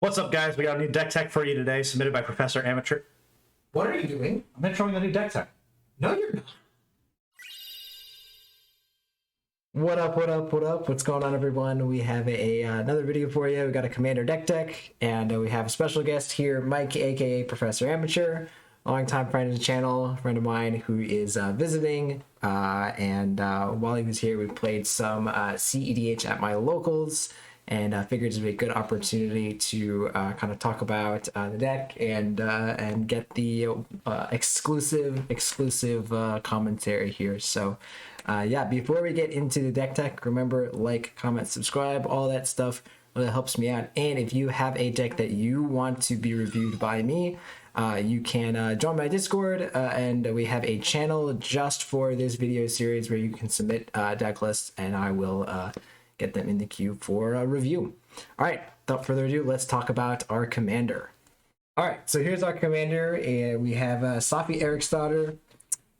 What's up, guys? We got a new deck tech for you today, submitted by Professor Amateur. What are you doing? I'm introing the new deck tech. No, you're not. What up, what up, what up? What's going on, everyone? We have another video for you. We got a Commander deck tech, and we have a special guest here, Mike, aka Professor Amateur, a longtime friend of the channel, friend of mine who is visiting. While he was here, we played some CEDH at my locals, and figured it would be a good opportunity to kind of talk about the deck and get the exclusive commentary here. So yeah, before we get into the deck tech, remember, like, comment, subscribe, all that stuff really helps me out. And if you have a deck that you want to be reviewed by me, you can join my Discord, and we have a channel just for this video series where you can submit deck lists, and I will get them in the queue for a review. All right, without further ado, let's talk about our commander. All right, so here's our commander, and we have Saffi Erikstodder,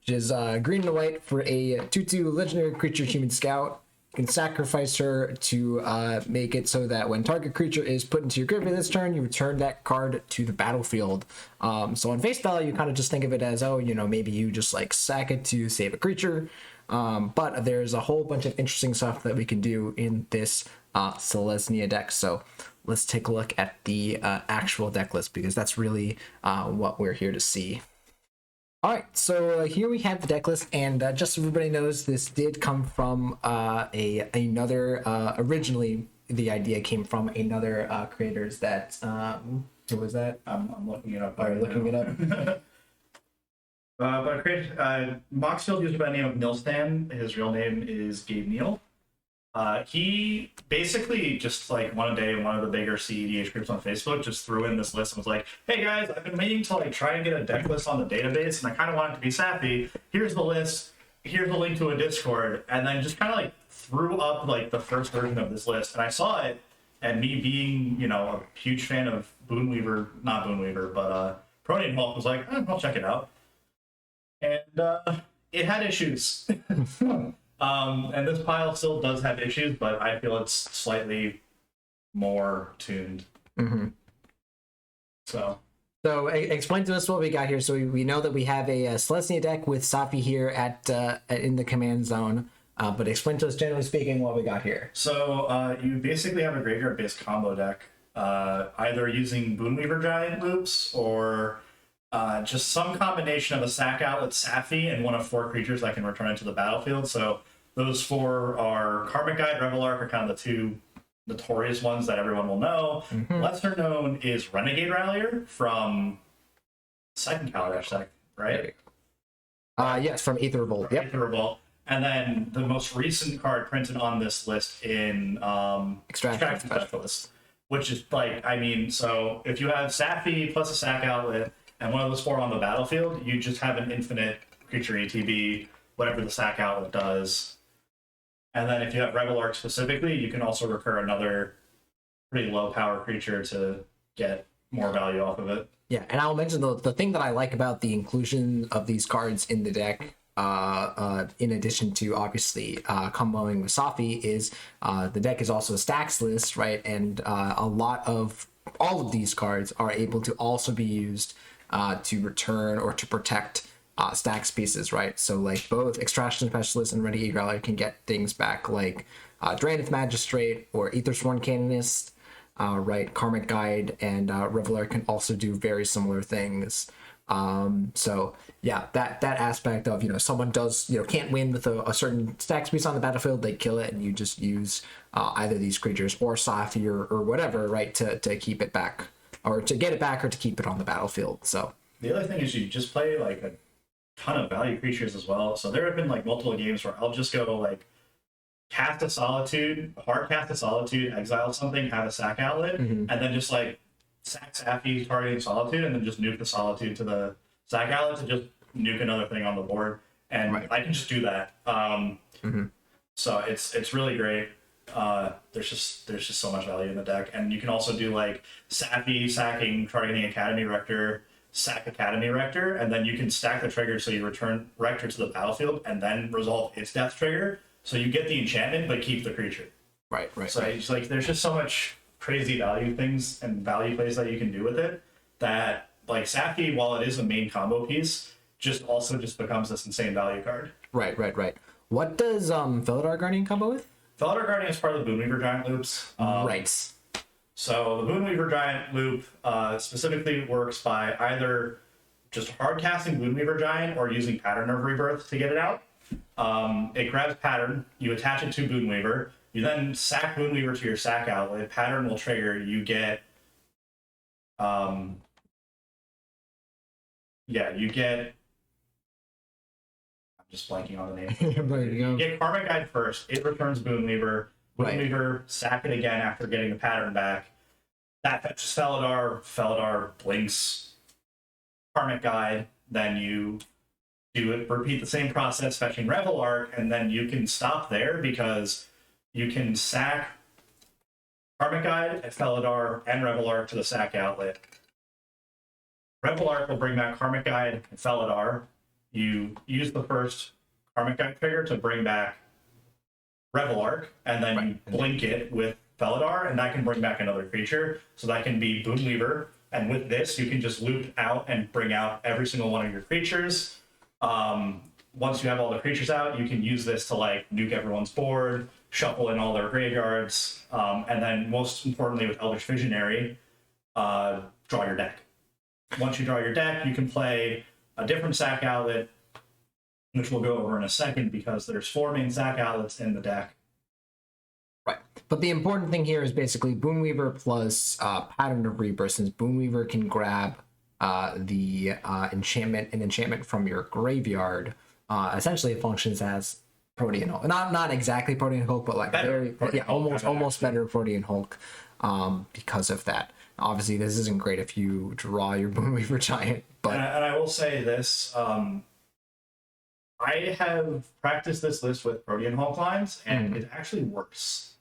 which is green and white for a 2/2 legendary creature human scout. You can sacrifice her to make it so that when target creature is put into your graveyard this turn, you return that card to the battlefield. So on face value, you kind of just think of it as, oh, you know, maybe you just like sack it to save a creature. But there's a whole bunch of interesting stuff that we can do in this Selesnya deck. So let's take a look at the actual deck list, because that's really what we're here to see. All right, so here we have the deck list, and just so everybody knows, this did come from another. Originally, the idea came from another creators that. Who was that? I'm looking it up. Are you looking it up? But I created Moxfield user by the name of Nilstan. His real name is Gabe Neal. He basically just like one day, one of the bigger CEDH groups on Facebook just threw in this list and was like, "Hey guys, I've been meaning to like try and get a deck list on the database, and I kind of want it to be Saffi. Here's the list. Here's the link to a Discord," and then just kind of like threw up like the first version of this list, and I saw it, and me being, you know, a huge fan of not Boonweaver, but Protean Hulk, was like, I'll check it out. And it had issues. And this pile still does have issues, but I feel it's slightly more tuned. Mm-hmm. So explain to us what we got here. So we know that we have a Selesnya deck with Saffi here at in the command zone. But explain to us, generally speaking, what we got here. So you basically have a graveyard-based combo deck, either using Boonweaver Giant loops or just some combination of a sack out with Saffi and one of 4 creatures that can return into the battlefield. So those 4 are Karmic Guide, Revel Arc, are kind of the 2 notorious ones that everyone will know. Mm-hmm. Lesser known is Renegade Rallier from second Kaladesh deck, right? Yes, from Aether Revolt. Yep. Aether Revolt. And then the most recent card printed on this list in Extraction Specialist, which is like, I mean, so if you have Saffi plus a sack outlet and one of those 4 on the battlefield, you just have an infinite creature ETB, whatever the sack outlet does. And then if you have Revel Arc specifically, you can also recur another pretty low power creature to get more value off of it. Yeah, and I'll mention the thing that I like about the inclusion of these cards in the deck, in addition to obviously comboing with Saffi, is the deck is also a stacks list, right? And a lot of all of these cards are able to also be used to return or to protect stacks pieces, right? So like both Extraction Specialist and Renegade Rallier can get things back, like Draenith Magistrate or Aethersworn Canonist, right? Karmic Guide and Reveler can also do very similar things. So yeah, that aspect of, you know, someone does, you know, can't win with a certain stacks piece on the battlefield, they kill it, and you just use either these creatures or Saffi or whatever, right, to keep it back, or to get it back, or to keep it on the battlefield. So the other thing is you just play like a ton of value creatures as well. So there have been like multiple games where I'll just go like cast a Solitude, hard cast a Solitude, exile something, have a sack outlet, mm-hmm. and then just like sack Saffi targeting Solitude, and then just nuke the Solitude to the sack outlet to just nuke another thing on the board. And right. I can just do that. Mm-hmm. So it's really great. There's just so much value in the deck, and you can also do like Saffi sacking targeting Academy Rector, sack Academy Rector, and then you can stack the trigger so you return Rector to the battlefield and then resolve its death trigger, so you get the enchantment but keep the creature. Right. So it's like there's just so much crazy value things and value plays that you can do with it that, like, Saffi, while it is a main combo piece, just becomes this insane value card. Right. What does Felidar Guardian combo with? Felidar Guardian is part of the Boonweaver Giant loops. Right. So the Boonweaver Giant loop specifically works by either just hard casting Boonweaver Giant or using Pattern of Rebirth to get it out. It grabs Pattern, you attach it to Boonweaver, you then sack Boonweaver to your sack outlet. Pattern will trigger. You get, you get. I'm just blanking on the name. You get Karmic Guide first. It returns Boonweaver. Boonweaver, sack it again after getting the Pattern back. That fetches Felidar. Felidar blinks Karmic Guide. Then you do it. Repeat the same process, fetching Revel Arc, and then you can stop there because you can sack Karmic Guide, Felidar, and Revel Arc to the sack outlet. Revel Arc will bring back Karmic Guide and Felidar. You use the first Karmic Guide trigger to bring back Revel Arc, and then you blink it with Felidar, and that can bring back another creature. So that can be Boonweaver, and with this, you can just loop out and bring out every single one of your creatures. Once you have all the creatures out, you can use this to like nuke everyone's board, shuffle in all their graveyards, and then most importantly with Elvish Visionary, draw your deck. Once you draw your deck, you can play a different sack outlet, which we'll go over in a second because there's 4 main sack outlets in the deck. Right. But the important thing here is basically Boonweaver plus Pattern of Rebirth, since Boonweaver can grab the enchantment from your graveyard. Essentially, it functions as Protean Hulk. Not exactly Protean Hulk, but like almost better Protean Hulk because of that. Obviously, this isn't great if you draw your Boonweaver Giant, but and I will say this: I have practiced this list with Protean Hulk lines, and it actually works.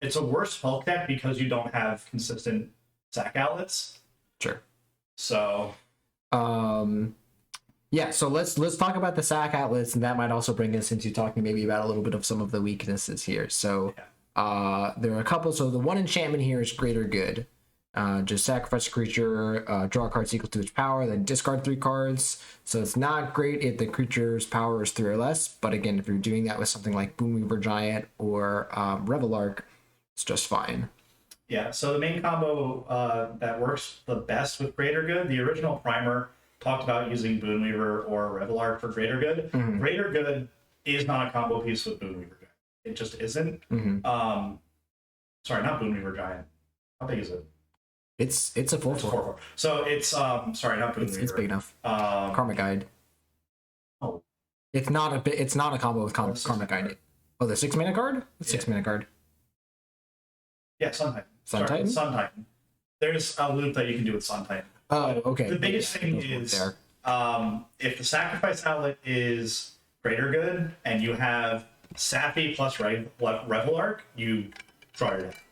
It's a worse Hulk deck because you don't have consistent sack outlets. Sure. So, yeah. So let's talk about the sack outlets, and that might also bring us into talking maybe about a little bit of some of the weaknesses here. So, there are a couple. So the one enchantment here is Greater Good. Just sacrifice a creature, draw cards equal to its power, then discard 3 cards. So it's not great if the creature's power is 3 or less. But again, if you're doing that with something like Boonweaver Giant or Revel Arc, it's just fine. Yeah, so the main combo that works the best with Greater Good, the original primer talked about using Boonweaver or Revel Arc for Greater Good. Greater Good is not a combo piece with Boonweaver Giant. It just isn't. Sorry, not Boonweaver Giant. How big is it? It's a full 4. So it's sorry, not Boonweaver. It's big enough. Karmic Guide. Oh, it's not a combo with Karmic Guide. Oh, the 6 mana card. The 6 mana card. Yeah, Sun Titan. Sun Titan. Sun Titan. There's a loop that you can do with Sun Titan. Oh, okay. The biggest thing is if the sacrifice outlet is Greater Good and you have Saffi plus Revel Arc, you draw your deck.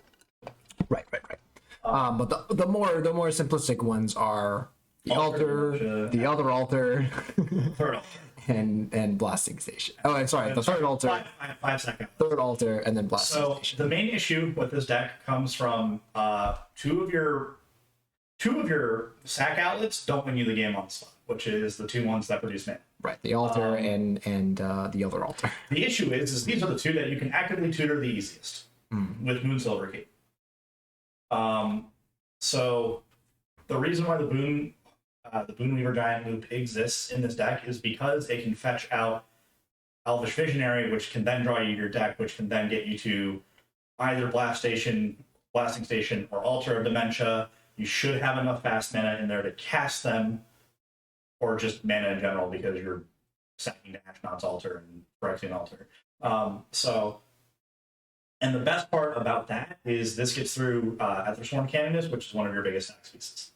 Right. But the more simplistic ones are the altar, the other altar, third altar, and blasting station. Oh, and sorry, the third altar, 5 seconds. Third altar, and then blasting station. So the main issue with this deck comes from two of your sack outlets don't win you the game on the spot, which is the 2 ones that produce mana. Right, the altar and the other altar. The issue is these are the 2 that you can actively tutor the easiest with Moonsilver Cape. So the reason why the Boonweaver Giant loop exists in this deck is because it can fetch out Elvish Visionary, which can then draw you your deck, which can then get you to either Blasting Station, or Altar of Dementia. You should have enough fast mana in there to cast them, or just mana in general because you're sacking to Ashnod's Altar and Phyrexian Altar. And the best part about that is this gets through Ethersworn Canonist, which is one of your biggest sack pieces.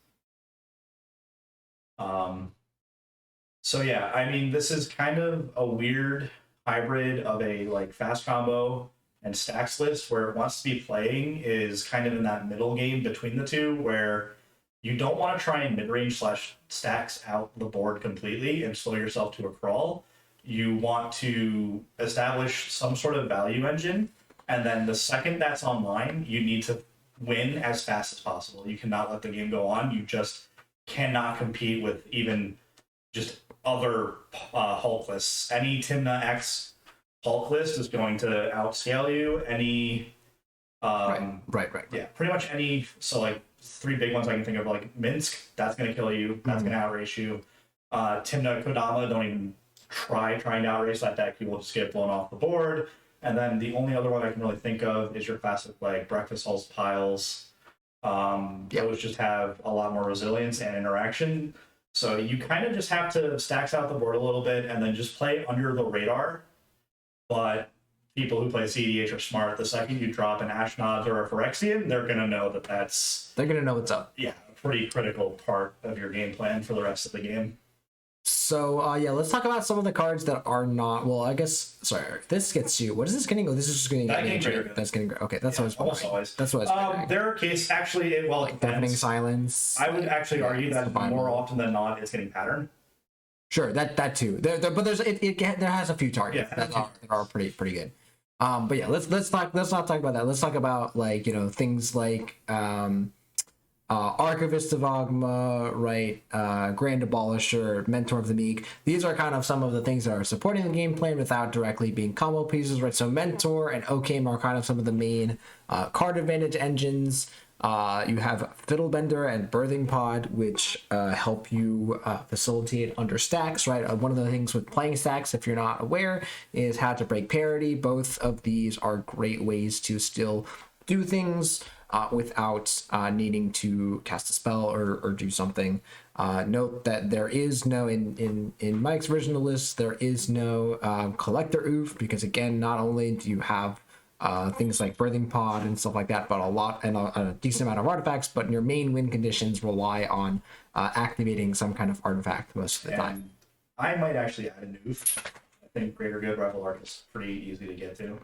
So yeah, I mean, this is kind of a weird hybrid of a like fast combo and stacks list where it wants to be playing is kind of in that middle game between the 2 where you don't want to try and mid-range / stacks out the board completely and slow yourself to a crawl. You want to establish some sort of value engine. And then the second that's online, you need to win as fast as possible. You cannot let the game go on. You just cannot compete with even just other Hulk lists. Any Timna X Hulk list is going to outscale you. Any Right. yeah, pretty much any. So like three big ones I can think of, like Minsk, that's going to kill you. That's going to outrace you. Timna Kodama, don't even trying to outrace that deck. You will just get blown off the board. And then the only other one I can really think of is your classic like Breakfast Halls Piles. Those just have a lot more resilience and interaction. So you kind of just have to stacks out the board a little bit and then just play under the radar. But people who play CDH are smart. The second you drop an Ashnod or a Phyrexian, they're going to know that They're going to know what's up. a pretty critical part of your game plan for the rest of the game. So, let's talk about some of the cards that are not. Well, I guess. Sorry, this gets you. What is this getting? Oh, this is just getting. That getting greater. That's getting. Okay, that's what I was almost wondering. always. That's what I was. There are cases actually. It Deafening depends. silence. I would actually argue that survival. more often than not, it's getting pattern. Sure, that too. But there's there has a few targets that are pretty good. But yeah, let's not talk about that. Let's talk about like things like Archivist of Ogma, right? Grand Abolisher, Mentor of the Meek. These are kind of some of the things that are supporting the game plan without directly being combo pieces, right? So Mentor and Okim are kind of some of the main card advantage engines. You have Fiddlebender and Birthing Pod, which help you facilitate under stacks, right? One of the things with playing stacks, if you're not aware, is how to break parity. Both of these are great ways to still do things without needing to cast a spell or do something. Note that there is no, in Mike's version of the list, there is no Collector Oof, because again, not only do you have things like Birthing Pod and stuff like that, but a decent amount of artifacts, but your main win conditions rely on activating some kind of artifact most of the time. I might actually add a noof. I think Greater Good Revel Arc is pretty easy to get to.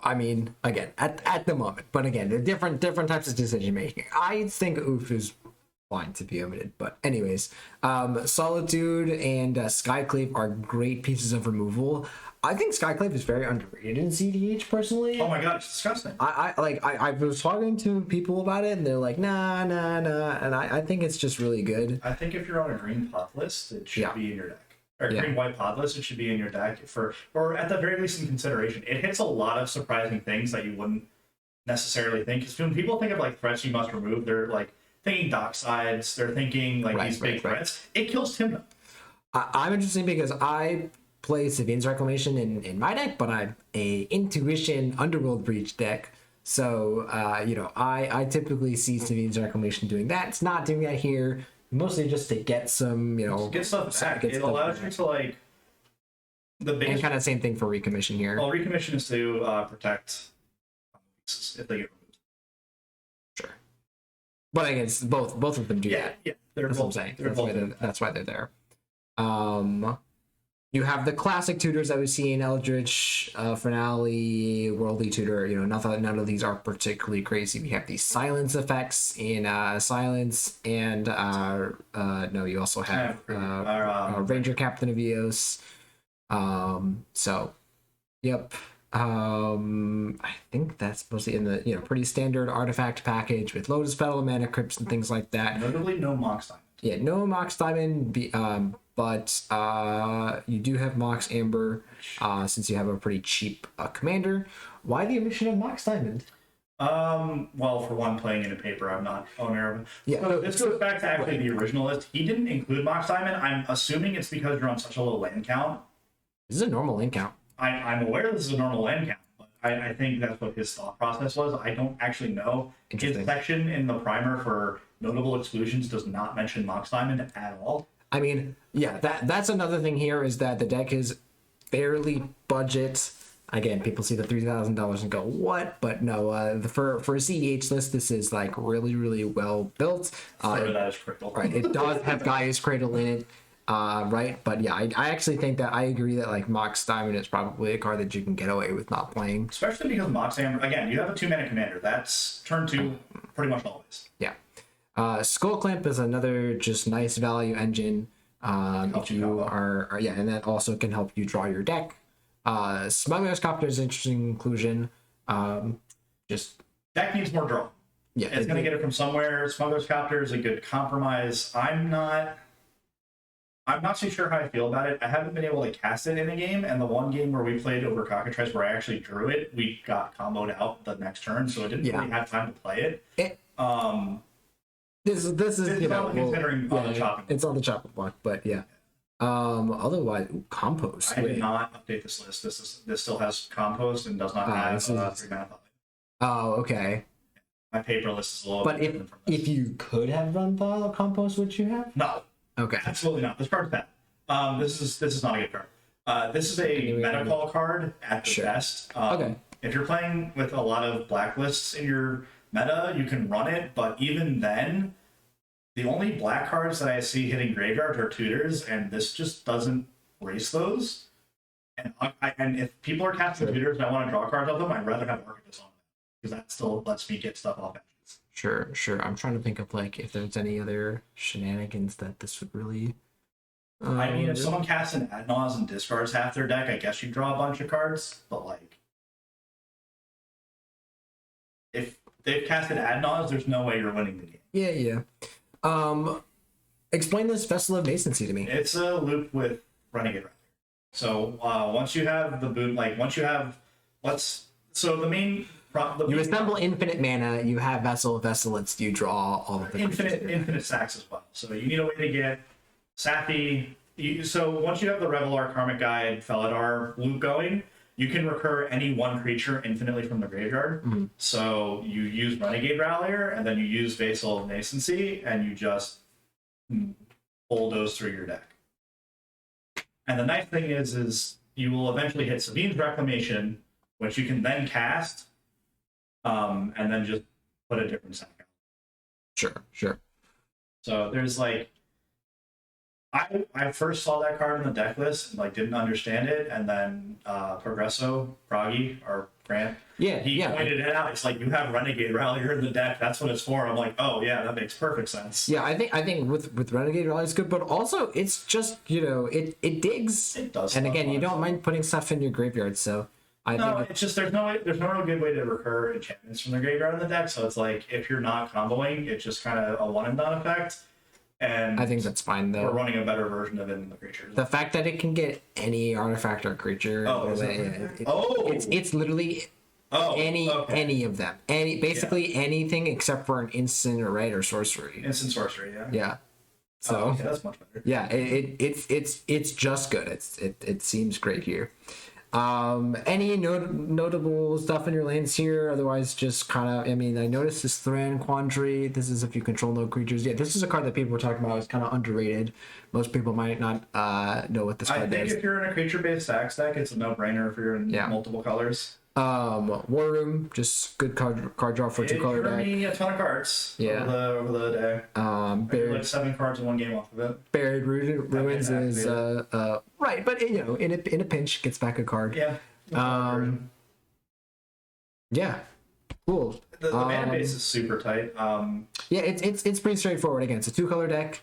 I mean, again, at the moment, but again, there are different types of decision making. I think Oof is fine to be omitted, but anyways, Solitude and Skyclave are great pieces of removal. I think Skyclave is very underrated in CDH personally. Oh my god, it's disgusting. I was talking to people about it and they're like, nah, and I think it's just really good. I think if you're on a green pot list, it should be in your deck. Or green white pod list, it should be in your deck or at the very least in consideration. It hits a lot of surprising things that you wouldn't necessarily think. Because when people think of like threats you must remove, they're like thinking docksides, they're thinking like these big threats. It kills Timna. I'm interested because I play Savine's Reclamation in my deck, but I'm a Intuition Underworld Breach deck. So I typically see Savine's Reclamation doing that. It's not doing that here. Mostly just to get some, get stuff back. It allows you to like the biggest. And kind of same thing for recommission here. Well, recommission is to protect pieces if they get removed. Sure, but I guess both of them do that. Yeah, they're that's both, what I'm saying. they're That's why they're there. You have the classic tutors that we see in Eldritch, Finale, Worldly Tutor. None of these are particularly crazy. We have these silence effects in Silence, and you also have Ranger Captain of Eos. Yep. I think that's mostly in the pretty standard artifact package with Lotus Petal, Mana Crypts, and things like that. Notably, no Mox Diamond. Yeah, no Mox Diamond. But you do have Mox Amber, since you have a pretty cheap commander. Why the omission of Mox Diamond? Well, for one, playing in a paper, I'm not owner of. Yeah. So this goes back to actually the original list. He didn't include Mox Diamond. I'm assuming it's because you're on such a low land count. This is a normal land count. I'm aware this is a normal land count, but I think that's what his thought process was. I don't actually know. His section in the primer for notable exclusions does not mention Mox Diamond at all. I mean, yeah, that's another thing here is that the deck is fairly budget. Again, people see the $3,000 and go, what? But no, for a CDH list, this is like really, really well built. That is critical. Right, it does have Gaia's Cradle in it, right? But yeah, I actually think that I agree that like Mox Diamond is probably a card that you can get away with not playing. Especially because Mox Amber, again, you have a 2-mana commander. That's turn 2 pretty much always. Yeah. Skull Clamp is another just nice value engine. If you are, and that also can help you draw your deck. Smuggler's Copter is an interesting inclusion. Deck needs more draw. Yeah, It's going to get it from somewhere. Smuggler's Copter is a good compromise. I'm not too sure how I feel about it. I haven't been able to cast it in a game, and the one game where we played over Cockatrice where I actually drew it, we got comboed out the next turn, so I didn't really have time to play it. This is It's considering on the chopping. It's on the chopping block, but yeah. Otherwise, compost. I did not update this list. This still has compost and does not have 3 mana thought. Oh, okay. My paper list is a little But bit different from this. if you could have run the compost, would you have? No. Okay. Absolutely not. This card's bad. This is not a good card. This is a meta call card at the best. Okay. If you're playing with a lot of blacklists in your meta, you can run it, but even then, the only black cards that I see hitting graveyards are tutors, and this just doesn't race those. And if people are casting tutors and I want to draw cards of them, I'd rather have Archivist on them, because that still lets me get stuff off edges. Sure. I'm trying to think of like if there's any other shenanigans that this would really. I mean, if someone casts an ad nauseam and discards half their deck, I guess you draw a bunch of cards, but like, if they've casted ad nauseam, there's no way you're winning the game. Yeah. Explain this Vessel of Nascency to me. It's a loop with Renegade Raptor. So once you have the boot, You assemble infinite mana. You have Vessel. It's you draw all of the infinite sacks as well. So you need a way to get Saffi. So once you have the Revelar, Karmic Guide, Felidar loop going, you can recur any one creature infinitely from the graveyard. Mm-hmm. So you use Renegade Rallier, and then you use Vessel of Nascency, and you just bulldoze through your deck. And the nice thing is you will eventually hit Sabine's Reclamation, which you can then cast, and then just put a different sack out. Sure. So there's like, I first saw that card in the deck list and like didn't understand it, and then Progresso, Froggy, or Grant, he pointed it out. It's like, you have Renegade Rallier in the deck. That's what it's for. I'm like, oh yeah, that makes perfect sense. Yeah, I think with Renegade Rally is good, but also it's just it digs. It does. And again, you don't mind putting stuff in your graveyard, so I think it's just there's no real good way to recur enchantments from the graveyard in the deck. So it's like, if you're not comboing, it's just kind of a one and done effect. And I think that's fine though. We're running a better version of it in the creatures. The fact that it can get any artifact or creature, it's literally any of them, anything except for an instant or or sorcery. Instant sorcery, yeah. Yeah. So that's much better. Yeah, it's just good. It seems great here. Any notable stuff in your lands here? Otherwise, just kind of, I mean, I noticed this Thran Quandary. This is if you control no creatures. Yeah, this is a card that people were talking about. It's kind of underrated. Most people might not know what this card is. I think if you're in a creature-based sack deck, it's a no-brainer if you're in multiple colors. War Room, just good card draw for 2-color deck. It me a ton of cards over the day. Buried, like 7 cards in one game off of it. Buried Ruins is right, but in a pinch gets back a card. Yeah. Yeah. Cool. The mana base is super tight. Yeah, it's pretty straightforward. Again, it's a 2-color deck,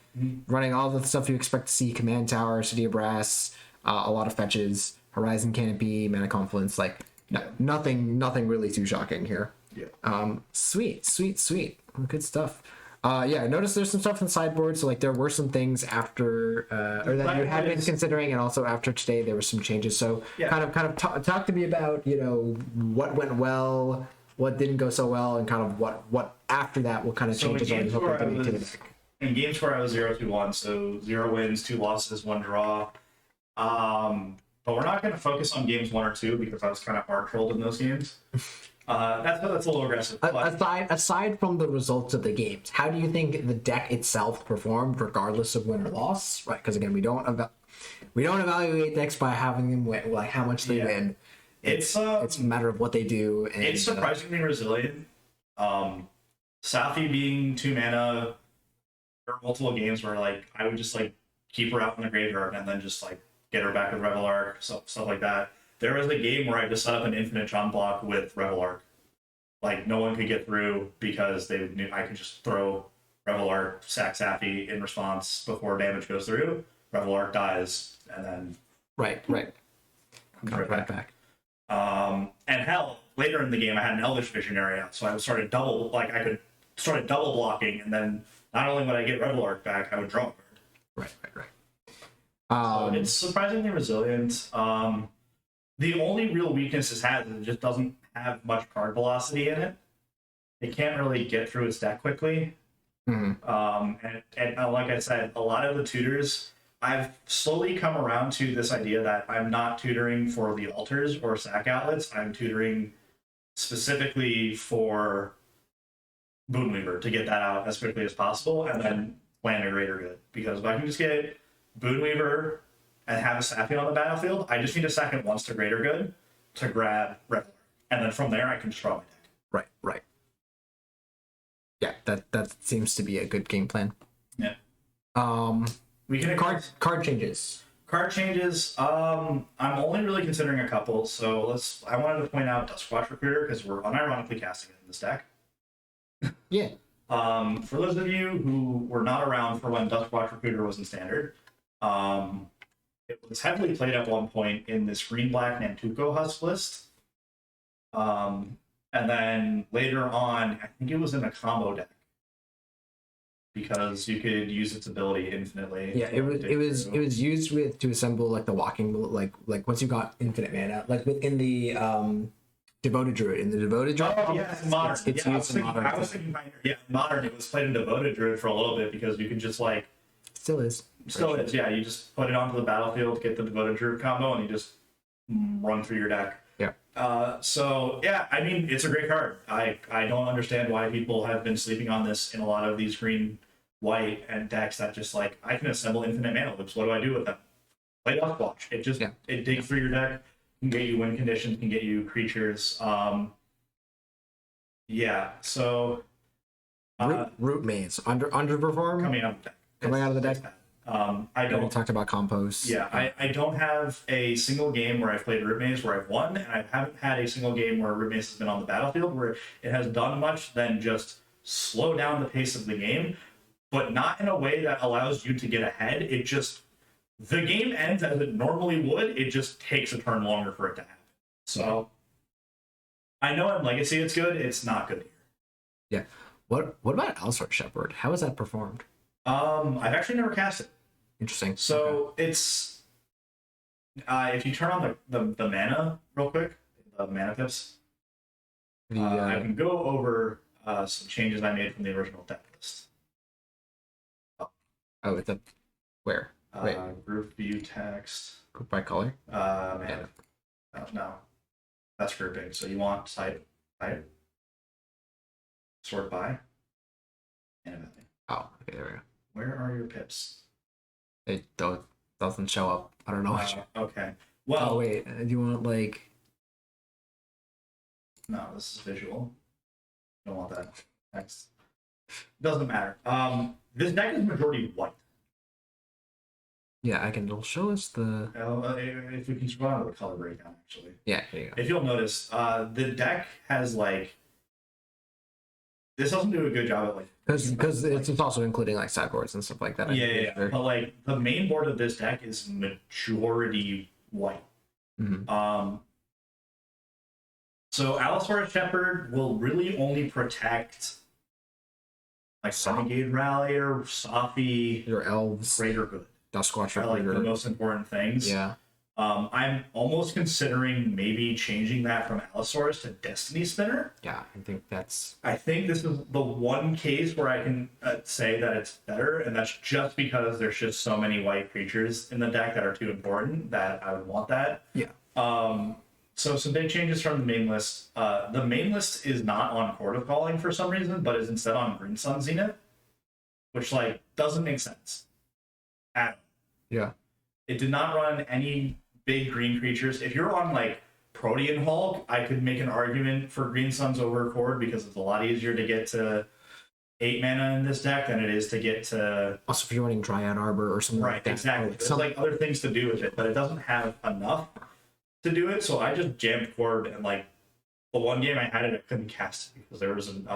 running all the stuff you expect to see: Command Tower, City of Brass, a lot of fetches, Horizon Canopy, Mana Confluence. Like, nothing really too shocking here. Yeah. Sweet. Good stuff. I noticed there's some stuff in the sideboard. So like, there were some things after, or that you had been considering, and also after today there were some changes. So kind of talk to me about what went well, what didn't go so well, and kind of what after that, what kind of changes are you hoping to make to the deck. In games where I was 0-2-1, so 0 wins, 2 losses, 1 draw. But we're not going to focus on games 1 or 2 because I was kind of hard trolled in those games. That's a little aggressive. Aside from the results of the games, how do you think the deck itself performed, regardless of win or loss? Right, because again, we don't evaluate decks by having them win, like how much they win. It's a matter of what they do. And, it's surprisingly resilient. Saffi being 2 mana, there were multiple games where like I would just like keep her out in the graveyard and then just like get her back with Revel Arc, stuff like that. There was a game where I just set up an infinite Tron block with Revel Arc. Like, no one could get through because they knew I could just throw Revel Arc, sack Saffi in response before damage goes through. Revel Arc dies, and then... Right. Come right back. And hell, later in the game, I had an Elvish Visionary out, so I started double... Like, I could started double blocking, and then not only would I get Rebel Arc back, I would draw a card. Right. So it's surprisingly resilient. The only real weakness it has is it just doesn't have much card velocity in it. It can't really get through its deck quickly. And like I said, a lot of the tutors, I've slowly come around to this idea that I'm not tutoring for the altars or sack outlets. I'm tutoring specifically for Boonweaver to get that out as quickly as possible, and then plan a greater good. Because if I can just get Boonweaver and have a Saffi on the battlefield, I just need a second once to greater good to grab Reveler, and then from there I can just draw my deck. Right. Yeah, that seems to be a good game plan. Yeah. We can card changes. Card changes. I'm only really considering a couple. So I wanted to point out Duskwatch Recruiter because we're unironically casting it in this deck. Yeah. For those of you who were not around for when Duskwatch Recruiter was in standard, it was heavily played at one point in this green-black Nantuko Husk list. And then later on, I think it was in a combo deck because you could use its ability infinitely. Yeah, it was used to assemble like the walking, like once you got infinite mana, like within the Devoted Druid. In the Devoted Druid, oh yeah, modern. It's yeah, used in modern. I was thinking modern. It was played in Devoted Druid for a little bit because you can just like still is. Yeah. You just put it onto the battlefield, get the Devoted Druid combo, and you just run through your deck. Yeah. So yeah, I mean, it's a great card. I don't understand why people have been sleeping on this in a lot of these green, white, and decks that just like I can assemble infinite mana loops. What do I do with them? Play Duskwatch. It just it digs through your deck, can get you win conditions, can get you creatures. Yeah. So Root Maze underperform coming out of the deck. I don't. We talked about compost. Yeah, I don't have a single game where I've played Root Maze where I've won, and I haven't had a single game where Root Maze has been on the battlefield where it has done much than just slow down the pace of the game, but not in a way that allows you to get ahead. It just, the game ends as it normally would, it just takes a turn longer for it to happen. So, I know in Legacy it's good, it's not good here. Yeah. What about Elsword Shepherd? How has that performed? I've actually never cast it. Interesting. So it's if you turn on the mana real quick, the mana pips, I can go over some changes I made from the original deck list. Oh, it's a where? Wait. Group view text. Group by color. Man. No, that's grouping. So you want type, sort by, and everything. Oh, okay, there we go. Where are your pips? It doesn't show up. I don't know what okay. Well, oh wait, do you want like? No, this is visual. Don't want that. Next. Doesn't matter. This deck is majority white. Yeah, it'll show us the. If we can scroll out of the color breakdown, actually. Yeah, here you go. If you'll notice, the deck has like. This doesn't do a good job at like. Because it's also including like sideboards and stuff like that. Yeah. But like the main board of this deck is majority white. Mm-hmm. So Allosaurus Shepherd will really only protect like Renegade Rallier, Saffi, your elves, Greater Good. Duskwatch are like the most important things. Yeah. I'm almost considering maybe changing that from Allosaurus to Destiny Spinner. Yeah, I think this is the one case where I can say that it's better, and that's just because there's just so many white creatures in the deck that are too important that I would want that. Yeah. So some big changes from the main list. The main list is not on Court of Calling for some reason, but is instead on Green Sun Zenith, which like doesn't make sense. At all. Yeah. It did not run any big green creatures. If you're on like Protean Hulk, I could make an argument for Green Suns over Cord because it's a lot easier to get to 8 mana in this deck than it is to get to. Also, if you're running Dryad Arbor or something like that. Exactly. There's like other things to do with it, but it doesn't have enough to do it. So I just jammed Cord, and like the one game I had it, I couldn't cast it because there was an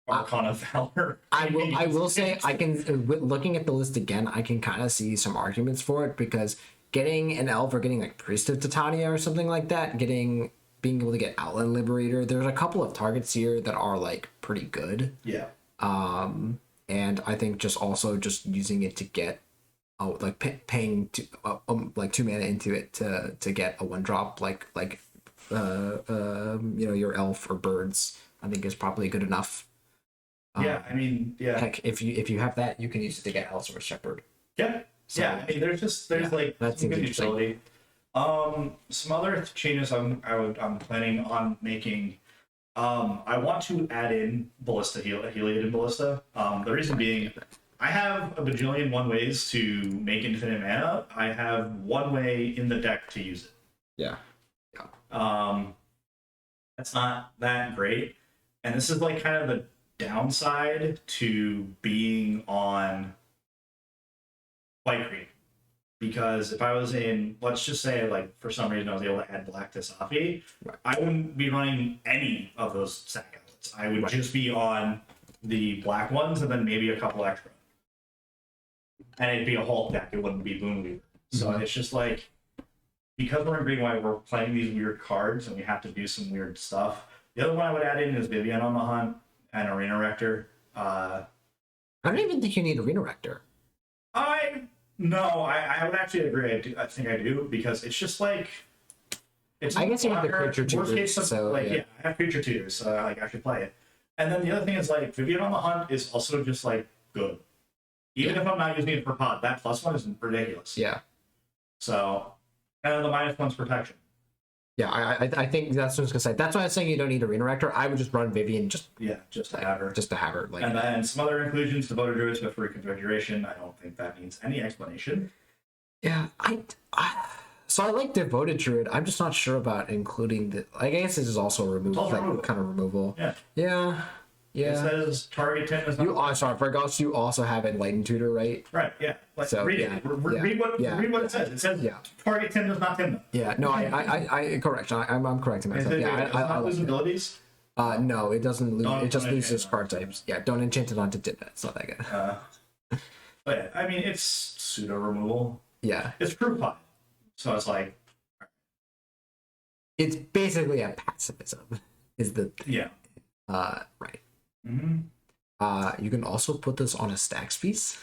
Archon of Valor. I will say I can, looking at the list again, I can kind of see some arguments for it because getting an elf or getting like Priest of Titania or something like that, getting being able to get Outland Liberator. There's a couple of targets here that are like pretty good. Yeah. And I think just also just using it to get paying like 2 mana into it to get a 1-drop your elf or birds, I think is probably good enough. Yeah, I mean, yeah. Heck, if you have that, you can use it to get elves or shepherd. Yeah. So, yeah, I mean, there's like that some seems good interesting. utility. Some other changes I'm planning on making. I want to add in Ballista Heliated Ballista. The reason being, I have a bajillion one ways to make infinite mana. I have one way in the deck to use it. Yeah. That's not that great, and this is like kind of the downside to being on White Green. Because if I was in, let's just say, like, for some reason I was able to add black to Saffi, Right. I wouldn't be running any of those sack outlets. I would just be on the black ones and then maybe a couple extra. And it'd be a Hulk deck, it wouldn't be Boonweaver. So it's just like, because we're in green white, we're playing these weird cards and we have to do some weird stuff. The other one I would add in is Vivian on the Hunt and Arena Rector. I don't even think you need Arena Rector. I would actually agree. I think I do, because it's just like, it's. I guess you have the blocker. creature Worst tutors, case, so, like, yeah. I have creature tutors, so like I should play it. And then the other thing is, like, Vivian on the Hunt is also just like good, even if I'm not using it for pod. That +1 is ridiculous. Yeah. So, and then the -1's protection. Yeah, I think that's what I was gonna say. That's why I was saying you don't need Arena Rector. I would just run Vivian just To have her. just to have her. Like, And then some other inclusions: Devoted Druids with reconfiguration. I don't think that needs any explanation. yeah, so I like Devoted Druid. I'm just not sure about including the. I guess this is also a removal, also like removal. kind of removal. Yeah. Yeah. It Yeah. says target 10 is not. Sorry, I forgot you also have Enlightened Tutor, right? Right, yeah. Like, So, read yeah, it. Read what it says. It says target 10 does not 10 them. Yeah. No, I correction. I'm correcting myself. Yeah, I lose like it. abilities. No, it doesn't lose. Don't It just loses enchant card types. Yeah, don't enchant it onto Tidna. It's not that good. But yeah, I mean, it's pseudo removal. Yeah, It's proof pot. So it's like, it's basically a pacifism. Is the yeah. right? Mm-hmm. You can also put this on a stacks piece.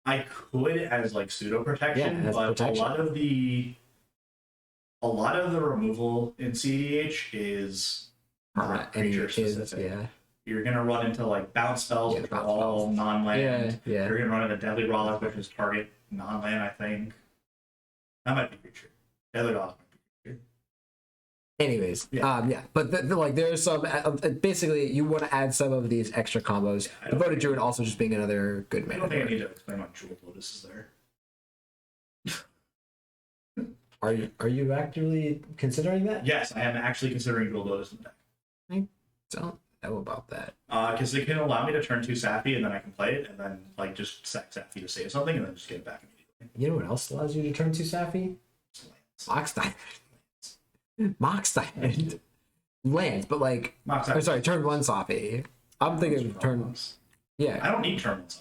I could as like pseudo protection, Yeah, as but protection. a lot of the removal in CDH is not creature specific. Yeah. You're gonna run into like bounce spells, Yeah, which are bounce all spells. non-land. Yeah. You're gonna run into Deadly Rollout, which is target non-land, I think. That might be creature. Deadly Rollout might be creature. Anyways, Yeah. but like there's some basically you want to add some of these extra combos. I don't Devoted think- Druid also just being another good I mana. don't think I card. need to explain why Jewel Lotus is there. Are you actually considering that? Yes, I am actually considering Jewel Lotus in the deck. Don't know about that. Because it can allow me to turn 2 Saffi and then I can play it and then like just sack Saffi to save something and then just get it back immediately. You know what else allows you to turn to Saffi? Mox Diamond. Mox Diamond. Lands, but like Mox I'm sorry, turn 1 Saffi. I'm thinking turn I don't need turn 1 Saffi.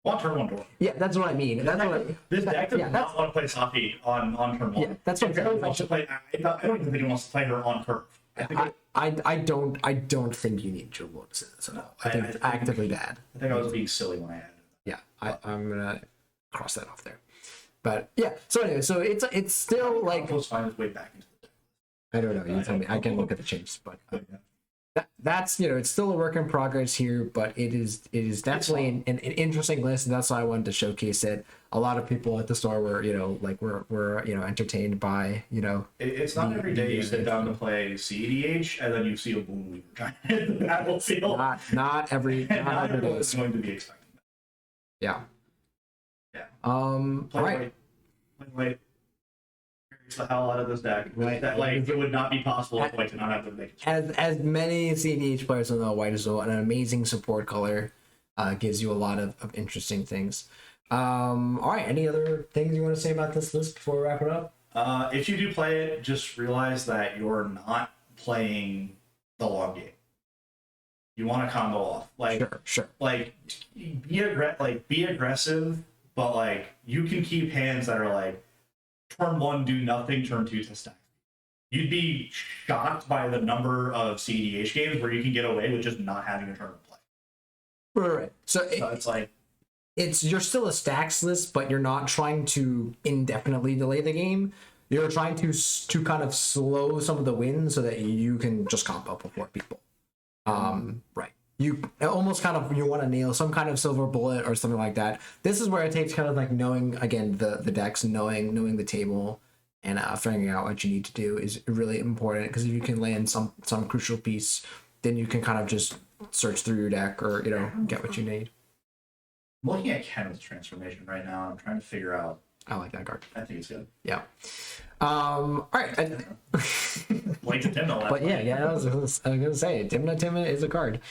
I want turn 1 door. Yeah, that's what I mean. That's what This deck does yeah, not want to play Saffi on turn 1. Yeah, that's what If anyone wants to play. I don't even think he wants to play her on curve. I think I don't think you need Jewel Lotus in this at all. I think it's actively bad. I was being silly when I added it. Yeah, I'm gonna cross that off there. But yeah, so anyway, so it's still like Let's find its way back into the deck. I don't know. You tell me. I can look at the changes, but Yeah. that's it's still a work in progress here. But it is definitely an interesting list, and that's why I wanted to showcase it. A lot of people at the store were were entertained by It's not every day you sit down to play CEDH and then you see a Boonweaver giant in the battlefield. not every And not every day. everyone's going to be expecting that. Yeah. Yeah. All right. Play the hell out of this deck. Right. That, like, it would not be possible for White to not have to make it. As many CDH players will know, white is an amazing support color. Gives you a lot of interesting things. All right. Any other things you want to say about this list before we wrap it up? If you do play it, just realize that you're not playing the long game. You want to combo off. Like, Sure. like be aggressive, but like you can keep hands that are like turn 1 do nothing, turn 2 to stack. you'd be shocked by the number of CEDH games where you can get away with just not having a turn of play. Right. So it's like you're still a stacks list, but you're not trying to indefinitely delay the game. You're trying to kind of slow some of the wins so that you can just comp up with more people. Right. You almost kind of, you want to nail some kind of silver bullet or something like that. This is where it takes kind of like knowing, again, the decks, knowing the table, and figuring out what you need to do is really important, because if you can land some crucial piece, then you can kind of just search through your deck, or get what you need. I'm looking at Kenneth's transformation right now. I'm trying to figure out. I like that card. I think it's good. Yeah. All right. Like the Timna. But yeah, I was gonna say Timna is a card.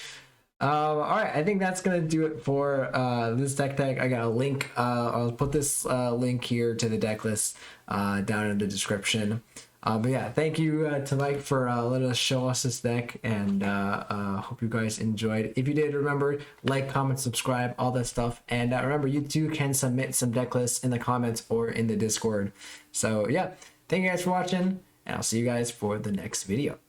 All right, I think that's gonna do it for this deck tag. I got a link. I'll put this link here to the deck list down in the description. But yeah, thank you to Mike for letting us show us this deck, and hope you guys enjoyed. If you did, remember, like, comment, subscribe, all that stuff. And remember, you too can submit some deck lists in the comments or in the Discord. So yeah, thank you guys for watching, and I'll see you guys for the next video.